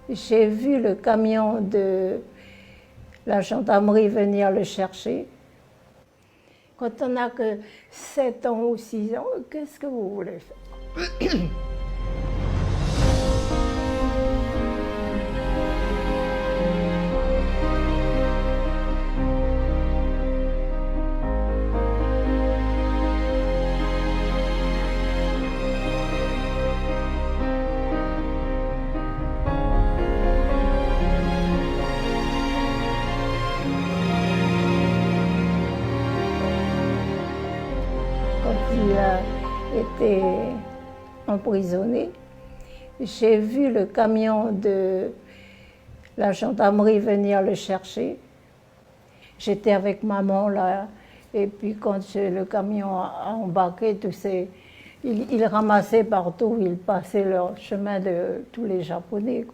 J'ai vu le camion de la gendarmerie venir le chercher. Quand on n'a que 7 ans ou 6 ans, qu'est-ce que vous voulez faire? Il a été emprisonné. J'ai vu le camion de la gendarmerie venir le chercher. J'étais avec maman là, et puis quand le camion a embarqué, il ramassait partout, il passait le chemin de tous les Japonais.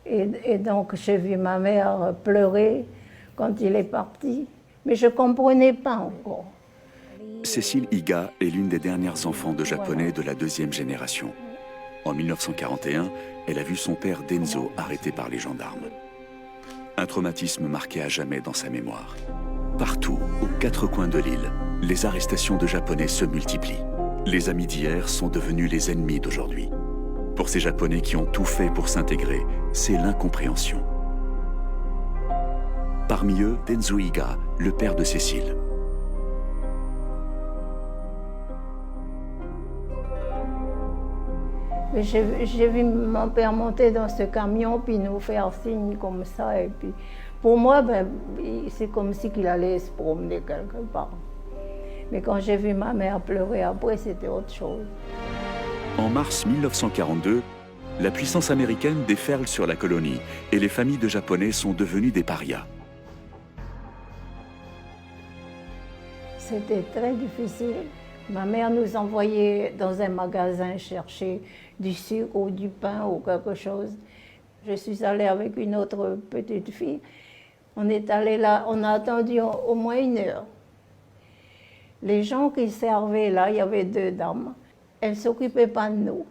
Et donc j'ai vu ma mère pleurer quand il est parti, mais je ne comprenais pas encore. Cécile Higa est l'une des dernières enfants de Japonais de la deuxième génération. En 1941, elle a vu son père Denzo arrêté par les gendarmes. Un traumatisme marqué à jamais dans sa mémoire. Partout, aux 4 coins de l'île, les arrestations de Japonais se multiplient. Les amis d'hier sont devenus les ennemis d'aujourd'hui. Pour ces Japonais qui ont tout fait pour s'intégrer, c'est l'incompréhension. Parmi eux, Denzo Higa, le père de Cécile. J'ai vu mon père monter dans ce camion puis nous faire signe comme ça. Et puis, pour moi, c'est comme si qu'il allait se promener quelque part. Mais quand j'ai vu ma mère pleurer après, c'était autre chose. En mars 1942, la puissance américaine déferle sur la colonie et les familles de Japonais sont devenues des parias. C'était très difficile. Ma mère nous envoyait dans un magasin chercher du sucre ou du pain ou quelque chose. Je suis allée avec une autre petite fille. On est allé là, on a attendu au moins 1 heure. Les gens qui servaient là, il y avait 2 dames. Elles ne s'occupaient pas de nous.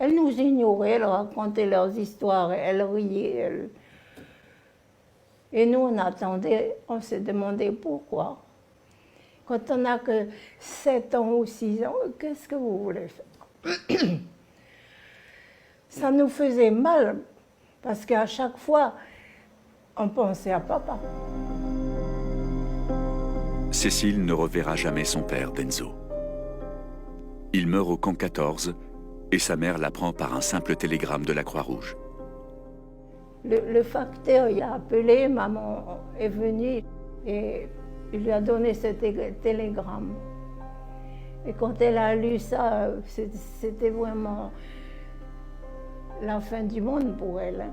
Elles nous ignoraient, elles racontaient leurs histoires, elles riaient. Et nous, on attendait, on se demandait pourquoi. Quand on n'a que 7 ans ou 6 ans, qu'est-ce que vous voulez faire? Ça nous faisait mal, parce qu'à chaque fois, on pensait à papa. Cécile ne reverra jamais son père, Denzo. Il meurt au camp 14 et sa mère l'apprend par un simple télégramme de la Croix-Rouge. Le facteur, il a appelé, maman est venue et il lui a donné ce télégramme. Et quand elle a lu ça, c'était vraiment la fin du monde pour elle.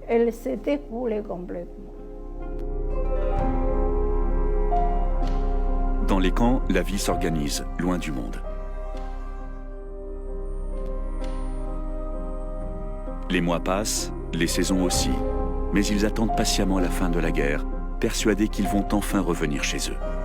Elle s'est écroulée complètement. Dans les camps, la vie s'organise, loin du monde. Les mois passent, les saisons aussi, mais ils attendent patiemment la fin de la guerre, persuadés qu'ils vont enfin revenir chez eux.